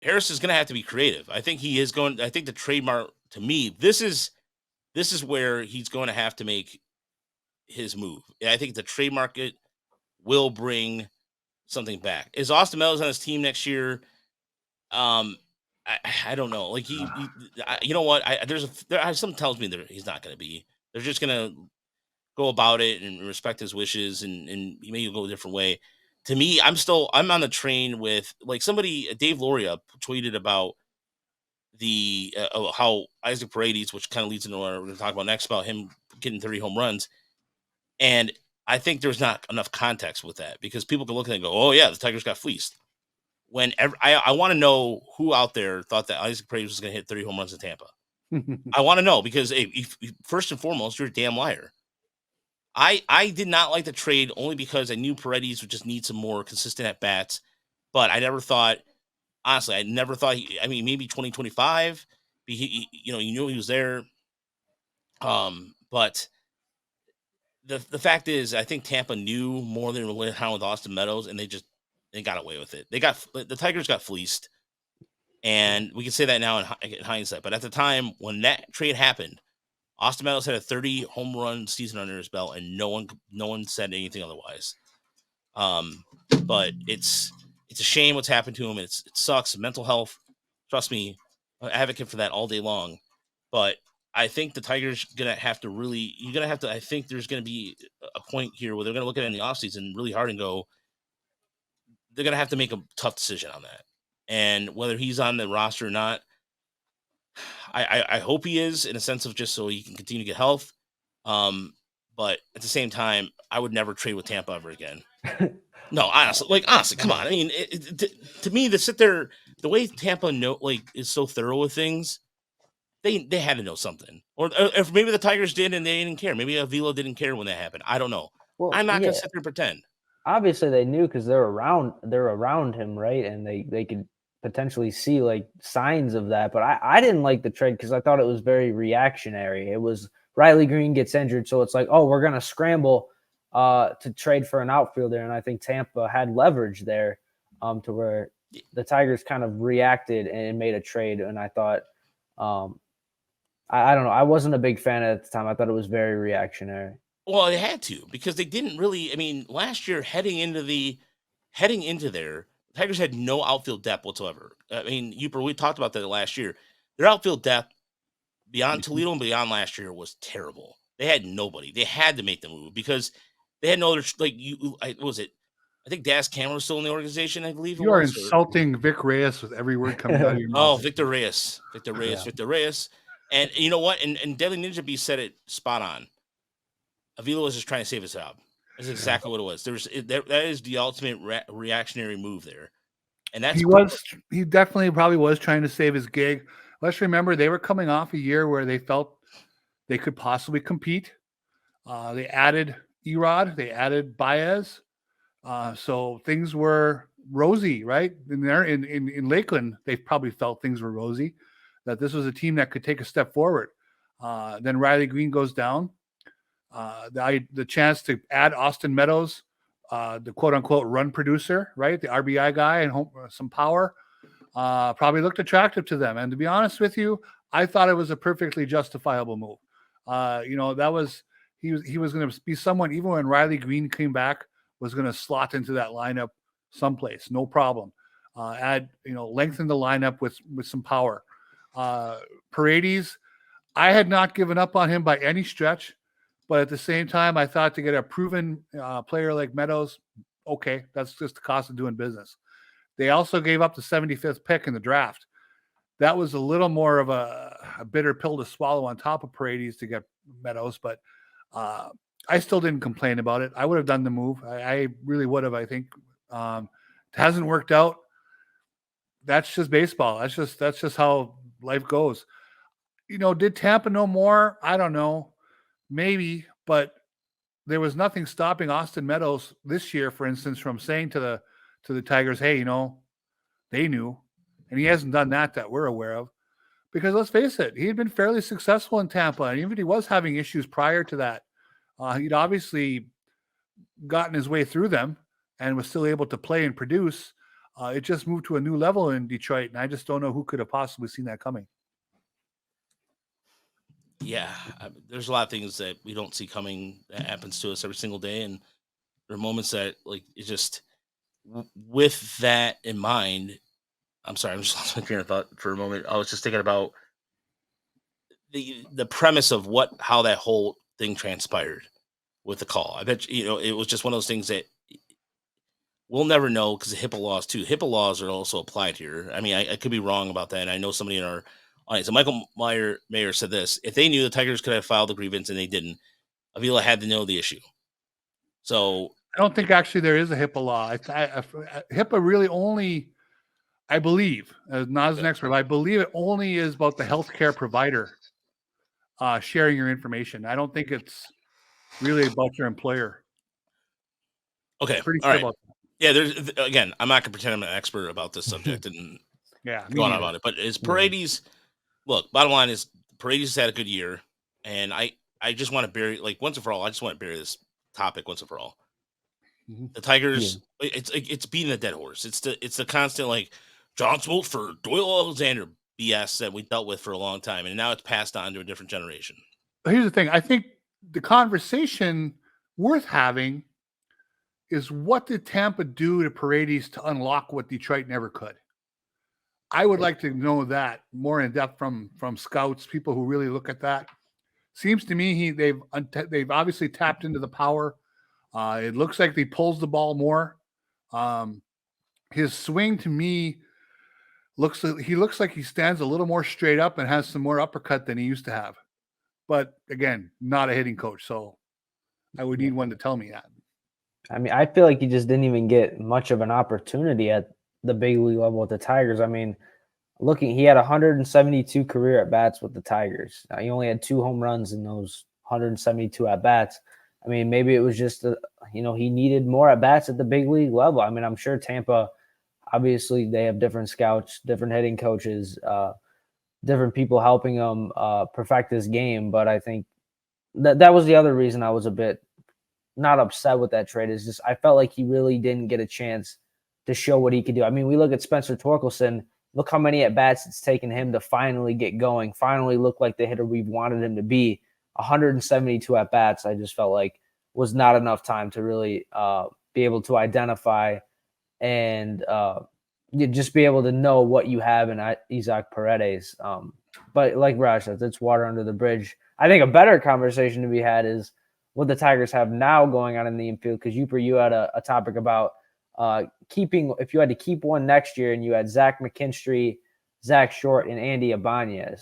Harris is going to have to be creative. I think he is going. I think the trademark to me, this is where he's going to have to make his move. I think the trade market will bring something back. Is Austin Meadows on his team next year? Um, I don't know. Like you know what? Something tells me that he's not going to be. They're just going to go about it and respect his wishes, and he may go a different way. To me, I'm on the train with like somebody. Dave Loria tweeted about how Isaac Paredes, which kind of leads into what we're going to talk about next, about him getting 30 home runs. And I think there's not enough context with that because people can look at it and go, "Oh yeah, the Tigers got fleeced." I want to know who out there thought that Isaac Paredes was going to hit 30 home runs in Tampa. I want to know because hey, first and foremost, you're a damn liar. I did not like the trade only because I knew Paredes would just need some more consistent at bats, but I never thought, honestly, I never thought I mean, maybe 2025. You knew he was there. But the fact is, I think Tampa knew more than what happened with Austin Meadows, and they got away with it. The Tigers got fleeced, and we can say that now in hindsight. But at the time when that trade happened, Austin Meadows had a 30 home run season under his belt, and no one said anything otherwise. But it's a shame what's happened to him. It sucks. Mental health. Trust me, I'm an advocate for that all day long. But I think the Tigers gonna have to really. You're gonna have to. I think there's gonna be a point here where they're gonna look at it in the offseason really hard and go. They're gonna have to make a tough decision on that, and whether he's on the roster or not. I hope he is in a sense of just so he can continue to get health. But at the same time, I would never trade with Tampa ever again. No, honestly, come on. I mean, to me, to sit there, the way Tampa is so thorough with things, they had to know something, or if maybe the Tigers did and they didn't care. Maybe Avila didn't care when that happened. I don't know. Well, I'm not yeah, gonna sit there and pretend. obviously they knew because they're around him, right? And they could potentially see like signs of that. But I didn't like the trade because I thought it was very reactionary. It was Riley Green gets injured, so it's like, oh, we're gonna scramble to trade for an outfielder, and I think Tampa had leverage there to where the Tigers kind of reacted and made a trade, and I thought. I don't know. I wasn't a big fan at the time. I thought it was very reactionary. Well, they had to because they didn't really. I mean, last year heading into there, the Tigers had no outfield depth whatsoever. I mean, we talked about that last year. Their outfield depth beyond Toledo and beyond last year was terrible. They had nobody. They had to make the move because they had no other what was it? I think Das Cameron was still in the organization. I believe You are insulting Vic Reyes with every word coming out of your mouth. Oh, Victor Reyes. And you know what? And Deadly Ninja B said it spot on. Avila was just trying to save his job. That's exactly what it was. That is the ultimate reactionary move there, and that's he definitely probably was trying to save his gig. Let's remember they were coming off a year where they felt they could possibly compete. They added Erod, they added Baez, so things were rosy, right? In Lakeland, they probably felt things were rosy, that this was a team that could take a step forward. Then Riley Green goes down. The chance to add Austin Meadows, the quote unquote run producer, right? The RBI guy and some power, probably looked attractive to them. And to be honest with you, I thought it was a perfectly justifiable move. That was, he was going to be someone, even when Riley Green came back, was going to slot into that lineup someplace, no problem. Lengthen the lineup with some power. Paredes, I had not given up on him by any stretch. But at the same time, I thought to get a proven player like Meadows, okay, that's just the cost of doing business. They also gave up the 75th pick in the draft. That was a little more of a bitter pill to swallow on top of Paredes to get Meadows, but I still didn't complain about it. I would have done the move. I really would have, I think. It hasn't worked out. That's just baseball. That's just how life goes. Did Tampa know more? I don't know. Maybe, but there was nothing stopping Austin Meadows this year, for instance, from saying to the Tigers, hey, they knew. And he hasn't done that we're aware of. Because let's face it, he had been fairly successful in Tampa. And even if he was having issues prior to that, he'd obviously gotten his way through them and was still able to play and produce. It just moved to a new level in Detroit, and I just don't know who could have possibly seen that coming. Yeah, there's a lot of things that we don't see coming that happens to us every single day, and there are moments that like it just with that in mind. I'm sorry, I'm just lost my train of thought for a moment. I was just thinking about the premise of how that whole thing transpired with the call. I bet it was just one of those things that we'll never know because of HIPAA laws too. HIPAA laws are also applied here. I mean, I could be wrong about that. And I know somebody in our audience, and Michael Mayer said this: if they knew the Tigers could have filed a grievance and they didn't, Avila had to know the issue. So I don't think actually there is a HIPAA law. HIPAA really only, I believe, not as an expert, but I believe it only is about the healthcare provider sharing your information. I don't think it's really about your employer. okay, Pretty all sure right. about that. Yeah, there's again, I'm not gonna pretend I'm an expert about this subject and Yeah, go on about it. But is Paredes look, bottom line is Paredes had a good year, and I just want to bury once and for all, I just want to bury this topic once and for all. The Tigers, it's beating a dead horse. It's the constant John Smoltz for Doyle Alexander BS that we dealt with for a long time, and now it's passed on to a different generation. But here's the thing: I think the conversation worth having is what did Tampa do to Paredes to unlock what Detroit never could? I would like to know that more in depth from scouts, people who really look at that. Seems to me they've obviously tapped into the power. It looks like he pulls the ball more. His swing to me looks like he stands a little more straight up and has some more uppercut than he used to have. But again, not a hitting coach, so I would need one to tell me that. I mean, I feel like he just didn't even get much of an opportunity at the big league level with the Tigers. I mean, he had 172 career at bats with the Tigers. He only had 2 home runs in those 172 at bats. I mean, maybe it was just he needed more at bats at the big league level. I mean, I'm sure Tampa, obviously, they have different scouts, different hitting coaches, different people helping him perfect his game. But I think that was the other reason I was a bit not upset with that trade. Is just I felt like he really didn't get a chance to show what he could do. I mean, we look at Spencer Torkelson. Look how many at bats it's taken him to finally get going, finally look like the hitter we've wanted him to be. 172 at bats, I just felt like was not enough time to really be able to identify and just be able to know what you have in Isaac Paredes. But like Raj said, it's water under the bridge. I think a better conversation to be had is what the Tigers have now going on in the infield, because you had a topic about keeping, if you had to keep one next year and you had Zach McKinstry, Zach Short, and Andy Ibanez.